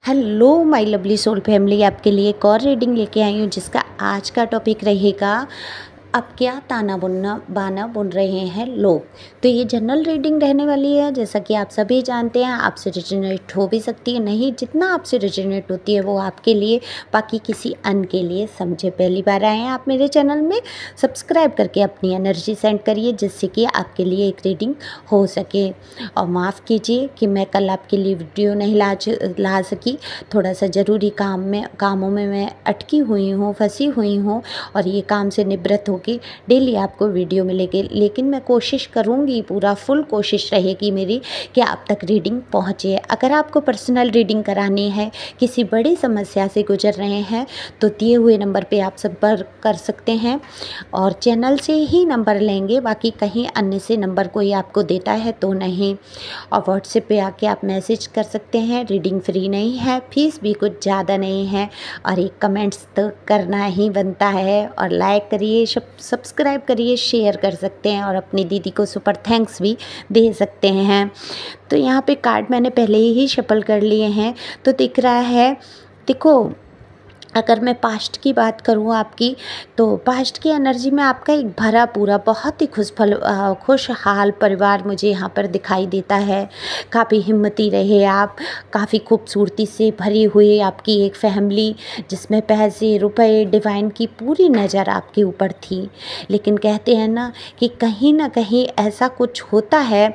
Hello my lovely soul family, आपके लिए एक और रीडिंग लेके आई हूँ जिसका आज का टॉपिक रहेगा अब क्या ताना बुनना बाना बुन रहे हैं लोग। तो ये जनरल रीडिंग रहने वाली है, जैसा कि आप सभी जानते हैं। आपसे रिजोनेट हो भी सकती है, नहीं जितना आपसे रिजोनेट होती है वो आपके लिए, बाकी किसी अन्य के लिए समझे। पहली बार आए हैं आप मेरे चैनल में, सब्सक्राइब करके अपनी एनर्जी सेंड करिए जिससे कि आपके लिए एक रीडिंग हो सके। और माफ़ कीजिए कि मैं कल आपके लिए वीडियो नहीं ला सकी, थोड़ा सा ज़रूरी कामों में मैं अटकी हुई हूँ, फंसी हुई हूँ और ये काम से निवृत्त हो कि डेली आपको वीडियो मिलेगी। लेकिन मैं कोशिश करूँगी, पूरा फुल कोशिश रहेगी मेरी कि आप तक रीडिंग पहुँचे। अगर आपको पर्सनल रीडिंग करानी है, किसी बड़ी समस्या से गुजर रहे हैं, तो दिए हुए नंबर पे आप संपर्क कर सकते हैं और चैनल से ही नंबर लेंगे, बाकी कहीं अन्य से नंबर कोई आपको देता है तो नहीं। और व्हाट्सएप पे आके आप मैसेज कर सकते हैं। रीडिंग फ्री नहीं है, फीस भी कुछ ज़्यादा नहीं है और एक कमेंट्स तो करना ही बनता है। और लाइक करिए, सब्सक्राइब करिए, शेयर कर सकते हैं और अपनी दीदी को सुपर थैंक्स भी दे सकते हैं। तो यहाँ पे कार्ड मैंने पहले ही शफल कर लिए हैं, तो दिख रहा है, देखो अगर मैं पास्ट की बात करूँ आपकी, तो पास्ट की एनर्जी में आपका एक भरा पूरा बहुत ही खुशहाल परिवार मुझे यहाँ पर दिखाई देता है। काफ़ी हिम्मती रहे आप, काफ़ी खूबसूरती से भरी हुई आपकी एक फैमिली, जिसमें पैसे रुपए डिवाइन की पूरी नज़र आपके ऊपर थी। लेकिन कहते हैं ना कि कहीं ना कहीं ऐसा कुछ होता है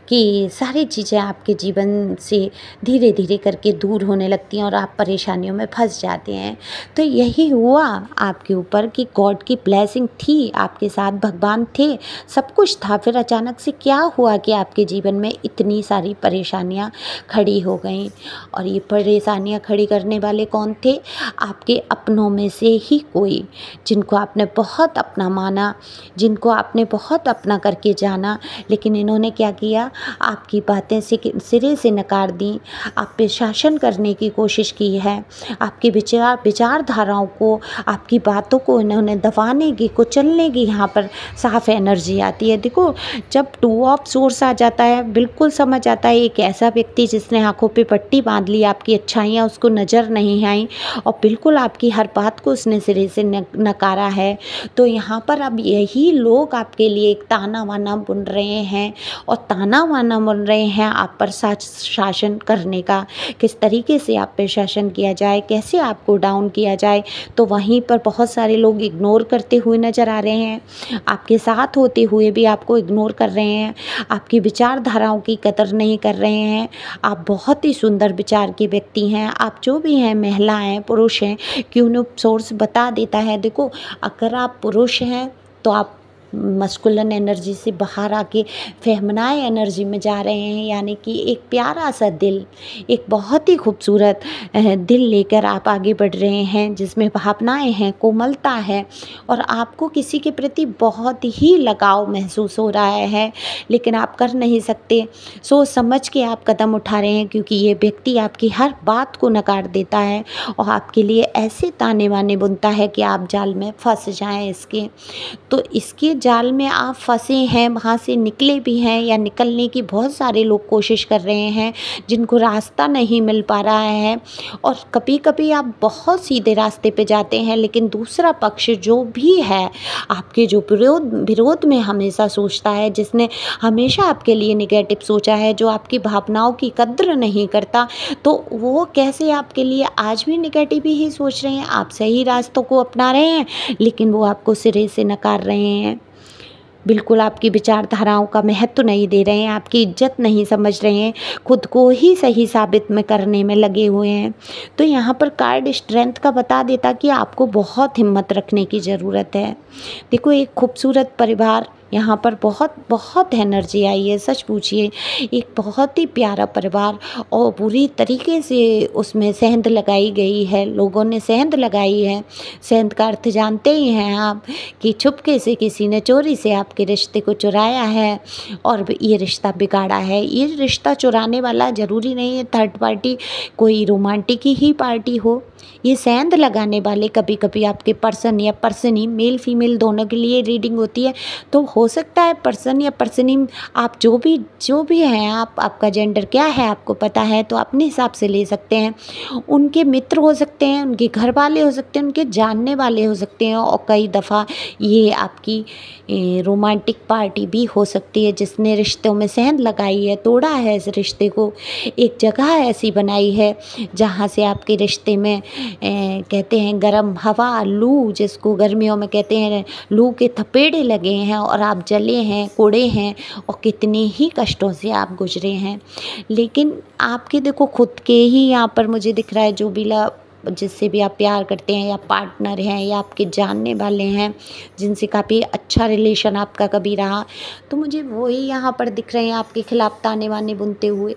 कि सारी चीज़ें आपके जीवन से धीरे धीरे करके दूर होने लगती हैं और आप परेशानियों में फंस जाते हैं। तो यही हुआ आपके ऊपर कि गॉड की ब्लेसिंग थी, आपके साथ भगवान थे, सब कुछ था। फिर अचानक से क्या हुआ कि आपके जीवन में इतनी सारी परेशानियां खड़ी हो गईं। और ये परेशानियां खड़ी करने वाले कौन थे? आपके अपनों में से ही कोई, जिनको आपने बहुत अपना माना, जिनको आपने बहुत अपना करके जाना, लेकिन इन्होंने क्या किया, आपकी बातें सिरे से नकार दी, आप पे शासन करने की कोशिश की है, आपके विचारधाराओं को, आपकी बातों को इन्होंने दबाने की, कुचलने की यहाँ पर साफ एनर्जी आती है। देखो जब टू ऑफ सोर्स आ जाता है, बिल्कुल समझ आता है एक ऐसा व्यक्ति जिसने आंखों पे पट्टी बांध ली, आपकी अच्छाइयाँ उसको नज़र नहीं आई और बिल्कुल आपकी हर बात को उसने सिरे से नकारा है। तो यहाँ पर अब यही लोग आपके लिए एक ताना वाना बुन रहे हैं और ताना वाना बुन रहे हैं आप पर शासन करने का, किस तरीके से आप पे शासन किया जाए, कैसे आपको डाउन किया जाए। तो वहीं पर बहुत सारे लोग इग्नोर करते हुए नज़र आ रहे हैं, आपके साथ होते हुए भी आपको इग्नोर कर रहे हैं, आपकी विचारधाराओं की कदर नहीं कर रहे हैं। आप बहुत ही सुंदर विचार के व्यक्ति हैं, आप जो भी हैं, महिला हैं, पुरुष हैं, क्यों न सोर्स बता देता है। देखो अगर आप पुरुष हैं तो आप मस्कुलिन एनर्जी से बाहर आके फेमिनाइन एनर्जी में जा रहे हैं, यानी कि एक प्यारा सा दिल, एक बहुत ही खूबसूरत दिल लेकर आप आगे बढ़ रहे हैं, जिसमें भावनाएं हैं, कोमलता है और आपको किसी के प्रति बहुत ही लगाव महसूस हो रहा है, लेकिन आप कर नहीं सकते। सोच समझ के आप कदम उठा रहे हैं, क्योंकि ये व्यक्ति आपकी हर बात को नकार देता है और आपके लिए ऐसे ताने वाने बुनता है कि आप जाल में फंस जाएं इसके। तो इसके जाल में आप फंसे हैं, वहाँ से निकले भी हैं या निकलने की बहुत सारे लोग कोशिश कर रहे हैं, जिनको रास्ता नहीं मिल पा रहा है। और कभी कभी आप बहुत सीधे रास्ते पे जाते हैं, लेकिन दूसरा पक्ष जो भी है आपके जो विरोध में हमेशा सोचता है, जिसने हमेशा आपके लिए निगेटिव सोचा है, जो आपकी भावनाओं की कद्र नहीं करता, तो वो कैसे आपके लिए आज भी निगेटिव ही सोच रहे हैं। आप सही रास्तों को अपना रहे हैं, लेकिन वो आपको सिरे से नकार रहे हैं, बिल्कुल आपकी विचारधाराओं का महत्व नहीं दे रहे हैं, आपकी इज्जत नहीं समझ रहे हैं, खुद को ही सही साबित में करने में लगे हुए हैं। तो यहाँ पर कार्ड स्ट्रेंथ का बता देता कि आपको बहुत हिम्मत रखने की ज़रूरत है। देखो एक खूबसूरत परिवार, यहाँ पर बहुत बहुत एनर्जी आई है, सच पूछिए एक बहुत ही प्यारा परिवार और पूरी तरीके से उसमें सेंध लगाई गई है, लोगों ने सेंध लगाई है। सेंध का अर्थ जानते ही हैं आप कि छुपके से किसी ने चोरी से आपके रिश्ते को चुराया है और ये रिश्ता बिगाड़ा है। ये रिश्ता चुराने वाला ज़रूरी नहीं है थर्ड पार्टी, कोई रोमांटिक ही पार्टी हो, ये सेंध लगाने वाले कभी कभी आपके पर्सन या पर्सनी, मेल फीमेल दोनों के लिए रीडिंग होती है। तो हो सकता है पर्सन या पर्सनी, आप जो भी हैं, आपका जेंडर क्या है आपको पता है, तो अपने हिसाब से ले सकते हैं। उनके मित्र हो सकते हैं, उनके घर वाले हो सकते हैं, उनके जानने वाले हो सकते हैं, और कई दफ़ा ये आपकी रोमांटिक पार्टी भी हो सकती है जिसने रिश्तों में सेंध लगाई है, तोड़ा है इस रिश्ते को, एक जगह ऐसी बनाई है जहाँ से आपके रिश्ते में कहते हैं गरम हवा, लू जिसको गर्मियों में कहते हैं, लू के थपेड़े लगे हैं और आप जले हैं, कोड़े हैं, और कितने ही कष्टों से आप गुजरे हैं। लेकिन आपके देखो खुद के ही यहाँ पर मुझे दिख रहा है, जो भी जिससे भी आप प्यार करते हैं या पार्टनर हैं या आपके जानने वाले हैं जिनसे काफ़ी अच्छा रिलेशन आपका कभी रहा, तो मुझे वही यहाँ पर दिख रहे हैं आपके खिलाफ ताने वाने बुनते हुए।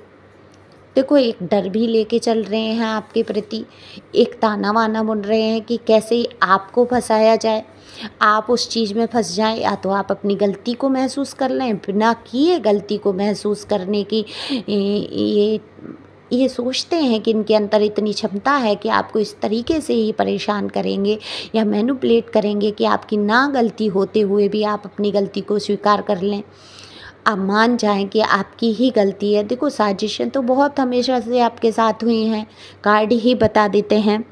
देखो एक डर भी लेके चल रहे हैं आपके प्रति, एक ताना वाना बुन रहे हैं कि कैसे आपको फंसाया जाए, आप उस चीज़ में फंस जाएं, या तो आप अपनी गलती को महसूस कर लें, बिना किए गलती को महसूस करने की ये सोचते हैं कि इनके अंदर इतनी क्षमता है कि आपको इस तरीके से ही परेशान करेंगे या मैनिपुलेट करेंगे कि आपकी ना गलती होते हुए भी आप अपनी गलती को स्वीकार कर लें, आप मान जाएं कि आपकी ही गलती है। देखो साजिशें तो बहुत हमेशा से आपके साथ हुई हैं, कार्ड ही बता देते हैं,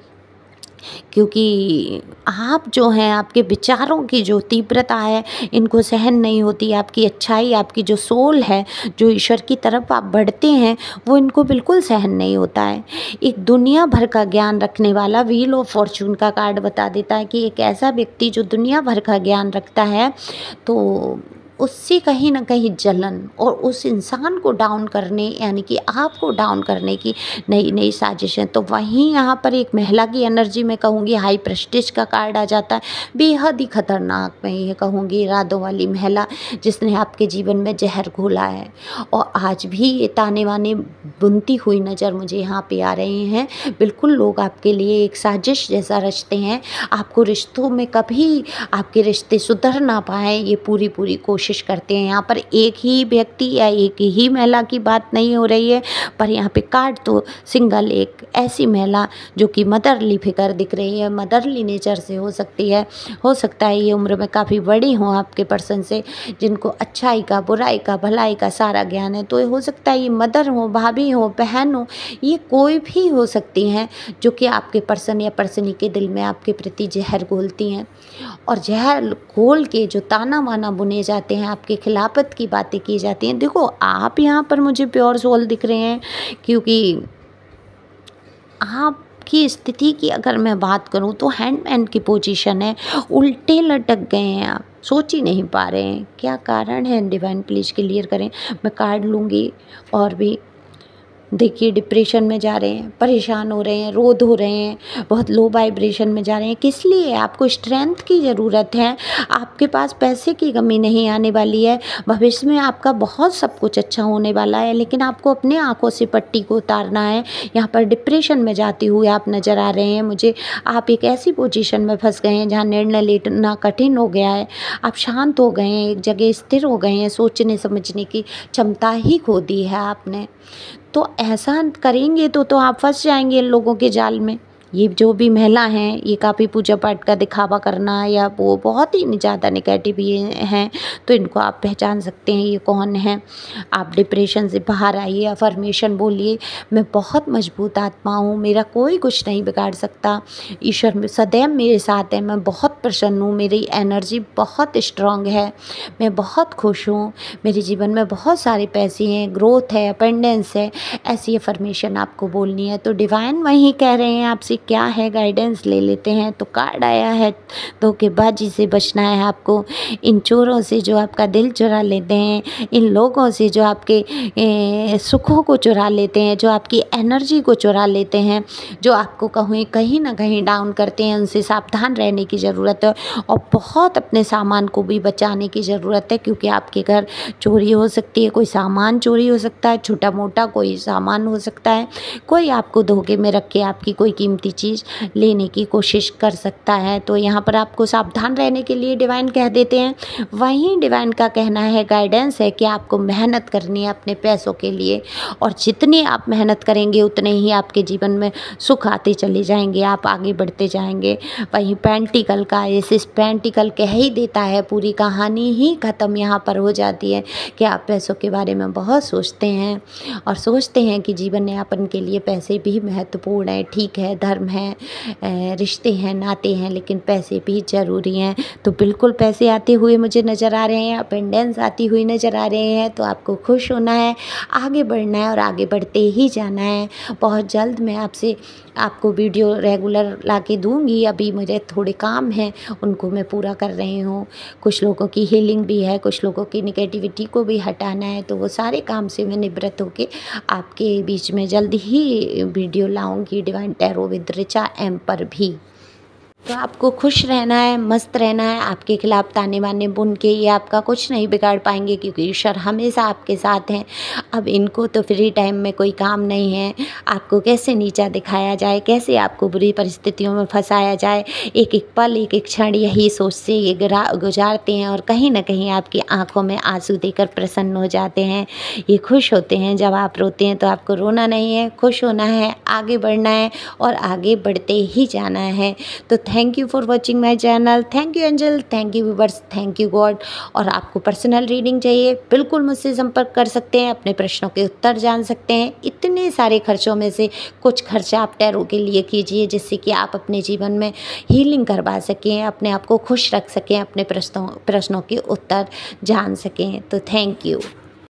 क्योंकि आप जो हैं, आपके विचारों की जो तीव्रता है इनको सहन नहीं होती, आपकी अच्छाई, आपकी जो सोल है, जो ईश्वर की तरफ आप बढ़ते हैं, वो इनको बिल्कुल सहन नहीं होता है। एक दुनिया भर का ज्ञान रखने वाला व्हील ऑफ फॉर्चून का कार्ड बता देता है कि एक ऐसा व्यक्ति जो दुनिया भर का ज्ञान रखता है, तो उससे कहीं ना कहीं जलन और उस इंसान को डाउन करने, यानी कि आपको डाउन करने की नई नई साजिशें। तो वहीं यहाँ पर एक महिला की एनर्जी में कहूँगी हाई प्रेस्टीज का कार्ड आ जाता है, बेहद ही खतरनाक मैं ये कहूँगी, इरादों वाली महिला जिसने आपके जीवन में जहर घोला है, और आज भी ये ताने वाने बुनती हुई नज़र मुझे यहाँ पे आ रहे हैं। बिल्कुल लोग आपके लिए एक साजिश जैसा रचते हैं, आपको रिश्तों में कभी आपके रिश्ते सुधर ना पाए ये पूरी कोशिश करते हैं। यहाँ पर एक ही व्यक्ति या एक ही महिला की बात नहीं हो रही है, पर यहाँ पे कार्ड तो सिंगल एक ऐसी महिला जो कि मदरली फिगर दिख रही है, मदरली नेचर से हो सकती है, हो सकता है ये उम्र में काफ़ी बड़ी हो आपके पर्सन से, जिनको अच्छाई का, बुराई का, भलाई का सारा ज्ञान है। तो हो सकता है ये मदर हो, भाभी हो, बहन हो, ये कोई भी हो सकती हैं जो कि आपके पर्सन या पर्सनी के दिल में आपके प्रति जहर घोलती हैं, और जहर घोल के जो ताना वाना बुने जाते हैं, आपके खिलाफत की बातें की जाती हैं। देखो आप यहाँ पर मुझे प्योर सोल दिख रहे हैं, क्योंकि आपकी स्थिति की अगर मैं बात करूँ तो हैंडमैन की पोजीशन है, उल्टे लटक गए हैं आप, सोच ही नहीं पा रहे हैं क्या कारण है। डिवाइन प्लीज क्लियर करें। मैं कार्ड लूँगी। और भी देखिए डिप्रेशन में जा रहे हैं, परेशान हो रहे हैं, रोध हो रहे हैं, बहुत लो वाइब्रेशन में जा रहे हैं। किस लिए? आपको स्ट्रेंथ की ज़रूरत है, आपके पास पैसे की कमी नहीं आने वाली है, भविष्य में आपका बहुत सब कुछ अच्छा होने वाला है, लेकिन आपको अपने आंखों से पट्टी को उतारना है। यहाँ पर डिप्रेशन में जाते हुए आप नज़र आ रहे हैं मुझे। आप एक ऐसी पोजीशन में फंस गए हैं जहाँ निर्णय लेना कठिन हो गया है, आप शांत हो गए हैं, एक जगह स्थिर हो गए हैं, सोचने समझने की क्षमता ही खो दी है आपने। तो ऐसा करेंगे तो आप फंस जाएंगे इन लोगों के जाल में। ये जो भी महिला हैं, ये काफ़ी पूजा पाठ का दिखावा करना या वो बहुत ही ज़्यादा नेगेटिव ये हैं, तो इनको आप पहचान सकते हैं ये कौन है। आप डिप्रेशन से बाहर आइए, अफर्मेशन बोलिए, मैं बहुत मजबूत आत्मा हूँ, मेरा कोई कुछ नहीं बिगाड़ सकता, ईश्वर सदैव मेरे साथ है, मैं बहुत प्रसन्न हूँ, मेरी एनर्जी बहुत स्ट्रांग है, मैं बहुत खुश हूँ, मेरे जीवन में बहुत सारे पैसे हैं, ग्रोथ है, अपेंडेंस है। ऐसी अफर्मेशन आपको बोलनी है। तो डिवाइन वही कह रहे हैं आपसे, क्या है गाइडेंस ले लेते हैं। तो कार्ड आया है धोखेबाजी से बचना है आपको, इन चोरों से जो आपका दिल चुरा लेते हैं, इन लोगों से जो आपके सुखों को चुरा लेते हैं, जो आपकी एनर्जी को चुरा लेते हैं, जो आपको कहीं ना कहीं डाउन करते हैं, उनसे सावधान रहने की ज़रूरत है। और बहुत अपने सामान को भी बचाने की ज़रूरत है, क्योंकि आपके घर चोरी हो सकती है, कोई सामान चोरी हो सकता है, छोटा मोटा कोई सामान हो सकता है, कोई आपको धोखे में रख के आपकी कोई कीमती छोटी चीज़ लेने की कोशिश कर सकता है। तो यहाँ पर आपको सावधान रहने के लिए डिवाइन कह देते हैं। वहीं डिवाइन का कहना है, गाइडेंस है कि आपको मेहनत करनी है अपने पैसों के लिए, और जितनी आप मेहनत करेंगे उतने ही आपके जीवन में सुख आते चले जाएंगे, आप आगे बढ़ते जाएंगे। वहीं पेंटिकल का इस पेंटिकल कह ही देता है, पूरी कहानी ही ख़त्म यहाँ पर हो जाती है कि आप पैसों के बारे में बहुत सोचते हैं और सोचते हैं कि जीवन यापन के लिए पैसे भी महत्वपूर्ण है। ठीक है, धर्म है, रिश्ते हैं, नाते हैं, लेकिन पैसे भी ज़रूरी हैं। तो बिल्कुल पैसे आते हुए मुझे नज़र आ रहे हैं, अपेंडेंस आती हुई नज़र आ रहे हैं। तो आपको खुश होना है, आगे बढ़ना है और आगे बढ़ते ही जाना है। बहुत जल्द मैं आपको वीडियो रेगुलर ला के दूँगी। अभी मुझे थोड़े काम हैं, उनको मैं पूरा कर रही हूँ। कुछ लोगों की हीलिंग भी है, कुछ लोगों की नेगेटिविटी को भी हटाना है। तो वो सारे काम से मैं निवृत्त होके आपके बीच में जल्द ही वीडियो लाऊंगी, divine tarot with Richa M पर भी। तो आपको खुश रहना है, मस्त रहना है। आपके खिलाफ ताने बाने बुन के ये आपका कुछ नहीं बिगाड़ पाएंगे, क्योंकि ईश्वर हमेशा आपके साथ हैं। अब इनको तो फ्री टाइम में कोई काम नहीं है, आपको कैसे नीचा दिखाया जाए, कैसे आपको बुरी परिस्थितियों में फंसाया जाए, एक एक पल, एक एक क्षण यही सोच से ये गुजारते हैं। और कहीं ना कहीं आपकी आंखों में आंसू देकर प्रसन्न हो जाते हैं, ये खुश होते हैं। जब आप रोते हैं तो आपको रोना नहीं है, खुश होना है, आगे बढ़ना है और आगे बढ़ते ही जाना है। तो thank you for watching my channel. Thank you angel, thank you viewers, thank you God. और आपको पर्सनल रीडिंग चाहिए, बिल्कुल मुझसे संपर्क कर सकते हैं, अपने प्रश्नों के उत्तर जान सकते हैं। इतने सारे खर्चों में से कुछ खर्चा आप टैरो के लिए कीजिए, जिससे कि आप अपने जीवन में हीलिंग करवा सकें, अपने आप को खुश रख सकें, अपने प्रश्नों के उत्तर जान सकें। तो थैंक यू।